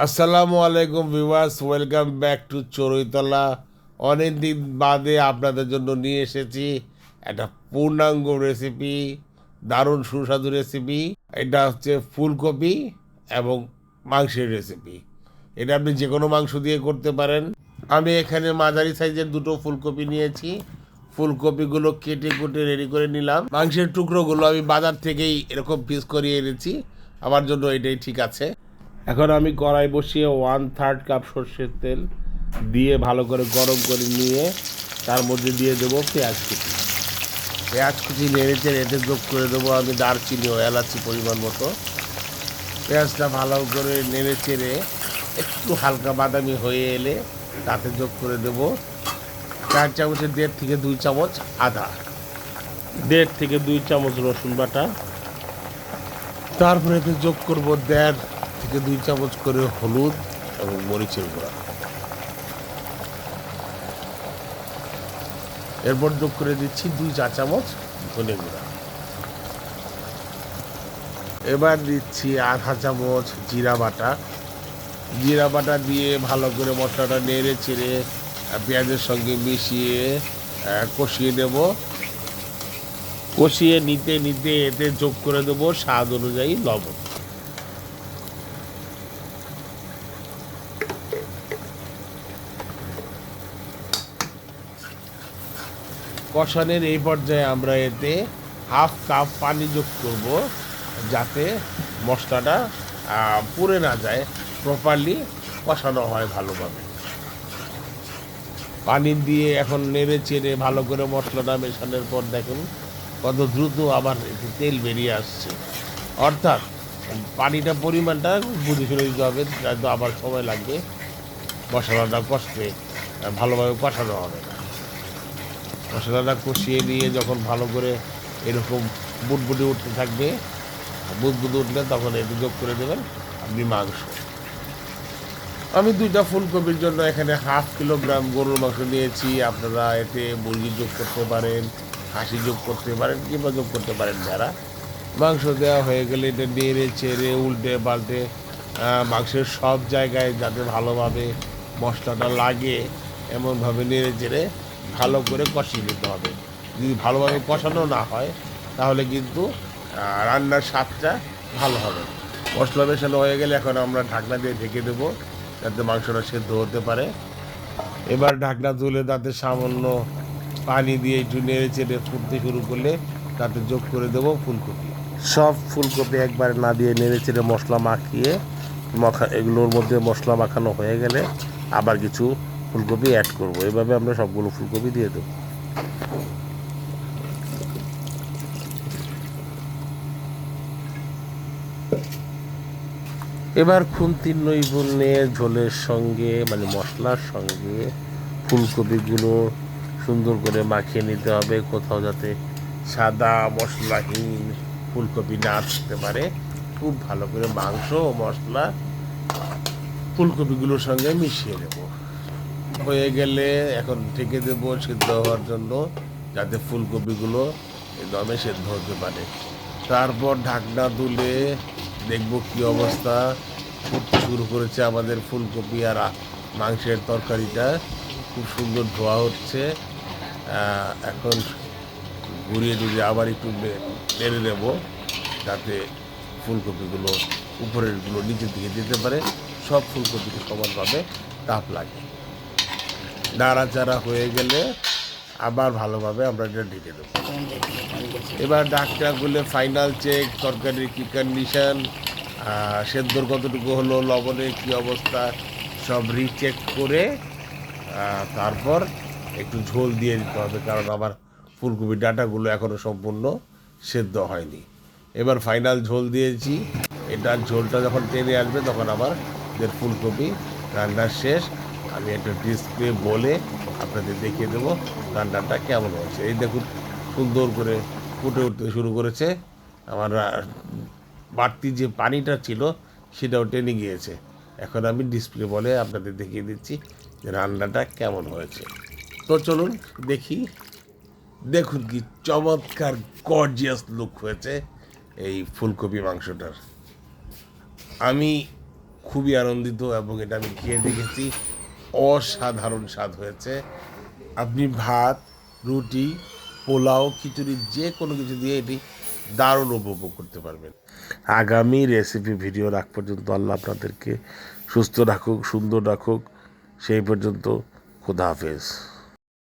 আসসালামু আলাইকুম viewers, welcome back to চড়ুইতলা। অনেক দিন বাদে আপনাদের জন্য নিয়ে এসেছি একটা পূর্ণাঙ্গ রেসিপি, দারুণ সুস্বাদু রেসিপি। এটা হচ্ছে ফুলকপি এবং মাংসের রেসিপি। এটা আপনি যে কোনো মাংস দিয়ে করতে পারেন। আমি এখানে মাঝারি সাইজের দুটো ফুলকপি নিয়েছি। ফুলকপিগুলো কেটে কুটে রেডি করে নিলাম। মাংসের টুকরোগুলো আমি বাজার থেকেই এরকম পিস করিয়ে এনেছি, আমার জন্য এটাই ঠিক আছে। এখন আমি কড়াই বসিয়ে 1/3 কাপ সর্ষের তেল দিয়ে ভালো করে গরম করে নিয়ে তার মধ্যে দিয়ে দেবো পেঁয়াজ কুচি। পেঁয়াজ কুচি নেড়ে চেড়ে এতে যোগ করে দেবো আমি দারচিনি ও এলাচি পরিমাণ মতো। পেঁয়াজটা ভালো করে নেড়ে চেড়ে একটু হালকা বাদামি হয়ে এলে তাতে যোগ করে দেবো 4 চামচের 1.5 থেকে 2 চামচ আদা, 1.5 থেকে 2 চামচ রসুন বাটা। তারপরে এতে যোগ করবো 1.5 থেকে 2 চামচ করে হলুদ এবং মরিচের গুঁড়া। এরপর যোগ করে দিচ্ছি 2 চা চামচ ধনে গুঁড়া। এবার দিচ্ছি আধা চামচ জিরা বাটা। জিরা বাটা দিয়ে ভালো করে মশলাটা নেড়ে চেড়ে পেঁয়াজের সঙ্গে মিশিয়ে কষিয়ে নেব। কষিয়ে নিতে নিতে এতে যোগ করে দেবো স্বাদ অনুযায়ী লবণ। কষানোর এই পর্যায়ে আমরা এতে হাফ কাপ পানি যোগ করব, যাতে মশলাটা পুড়ে না যায়, প্রপারলি কষানো হয় ভালোভাবে। পানি দিয়ে এখন নেড়ে চেড়ে ভালো করে মশলাটা মেশানোর পর দেখুন কত দ্রুত আবার একটু তেল বেরিয়ে আসছে। অর্থাৎ পানিটা পরিমাণটা বুঝে শুনে দিতে হবে, তো আবার সময় লাগবে, মশলাটা কষতে ভালোভাবে কষানো হবে না। মশলাটা কষিয়ে নিয়ে যখন ভালো করে এরকম বুটবুটে উঠতে থাকবে, বুটবুটে উঠলে তখন এটি যোগ করে দেবেন আপনি মাংস। আমি 2টা ফুলকপির জন্য এখানে 1/2 কিলোগ্রাম গরুর মাংস নিয়েছি। আপনারা এতে মুরগি যোগ করতে পারেন, খাসি যোগ করতে পারেন, কিংবা যোগ করতে পারেন যারা। মাংস দেওয়া হয়ে গেলে এটা নেড়ে চেড়ে উল্টে পাল্টে মাংসের সব জায়গায় যাতে ভালোভাবে মশলাটা লাগে এমনভাবে নেড়ে চেড়ে ভালো করে কষিয়ে নিতে হবে। যদি ভালোভাবে কষানো না হয় তাহলে কিন্তু রান্নার স্বাদটা ভালো হবে। মশলা মেশানো হয়ে গেলে এখন আমরা ঢাকনা দিয়ে ঢেকে দেবো যাতে মাংসটা সেদ্ধ হতে পারে। এবার ঢাকনা তুলে তাতে সামান্য পানি দিয়ে একটু নেড়ে চেড়ে ফুটতে শুরু করলে তাতে যোগ করে দেবো ফুলকপি। সব ফুলকপি একবার না দিয়ে নেড়ে চেড়ে মশলা মাখিয়ে এগুলোর মধ্যে মশলা মাখানো হয়ে গেলে আবার কিছু ফুলকপি অ্যাড করব। এভাবে আমরা সবগুলো ফুলকপি দিয়ে দেবো। এবার খুন্তির নৈপুণ্যে ঝোলের সঙ্গে মানে মশলার সঙ্গে ফুলকপিগুলো সুন্দর করে মাখিয়ে নিতে হবে, কোথাও যাতে সাদা মশলাহীন ফুলকপি না থাকতে পারে। খুব ভালো করে মাংস ও মশলা ফুলকপিগুলোর সঙ্গে মিশিয়ে নেব। হয়ে গেলে এখন ঢেকে দেবো সিদ্ধ হওয়ার জন্য, যাতে ফুলকপিগুলো দমে সেদ্ধ হতে পারে। তারপর ঢাকনা তুলে দেখব কি অবস্থা, ফুটতে শুরু করেছে আমাদের ফুলকপি আর মাংসের তরকারিটা। খুব সুন্দর ধোয়া হচ্ছে। এখন ঘুরিয়ে টুরিয়ে আবার একটু নেড়ে নেব, যাতে ফুলকপিগুলো উপরেরগুলো নিচের দিকে যেতে পারে, সব ফুলকপিকে সমানভাবে তাপ লাগে। নাড়াচাড়া হয়ে গেলে আবার ভালোভাবে আমরা এটা ঢেকে দেবো। এবার ঢাকনা খুলে ফাইনাল চেক, তরকারির কী কন্ডিশন, সেদ্ধর কতটুকু হলো, লবণের কী অবস্থা, সব রিচেক করে তারপর একটু ঝোল দিয়ে দিতে হবে, কারণ আবার ফুলকপির ডাঁটাগুলো এখনও সম্পূর্ণ সেদ্ধ হয়নি। এবার ফাইনাল ঝোল দিয়েছি। এটার ঝোলটা যখন টেনে আসবে তখন আবার ফুলকপি রান্না শেষ। আমি একটা ডিসপ্লে বলে আপনাদের দেখিয়ে দেবো রান্নাটা কেমন হয়েছে। এই দেখুন সুন্দর করে ফুটে উঠতে শুরু করেছে। আমার বাড়তি যে পানিটা ছিল সেটাও টেনে গিয়েছে। এখন আমি ডিসপ্লে বলে আপনাদের দেখিয়ে দিচ্ছি যে রান্নাটা কেমন হয়েছে। তো চলুন দেখি। দেখুন কি চমৎকার গর্জিয়াস লুক হয়েছে এই ফুলকপি মাংসটার। আমি খুবই আনন্দিত এবং এটা আমি খেয়ে দেখেছি, অসাধারণ স্বাদ হয়েছে। আপনি ভাত, রুটি, পোলাও, খিচুড়ি যে কোনো কিছু দিয়ে এটি দারুণ উপভোগ করতে পারবেন। আগামী রেসিপি ভিডিও রাখ পর্যন্ত আল্লাহ আপনাদেরকে সুস্থ রাখুক, সুন্দর রাখুক। সেই পর্যন্ত খোদা হাফেজ।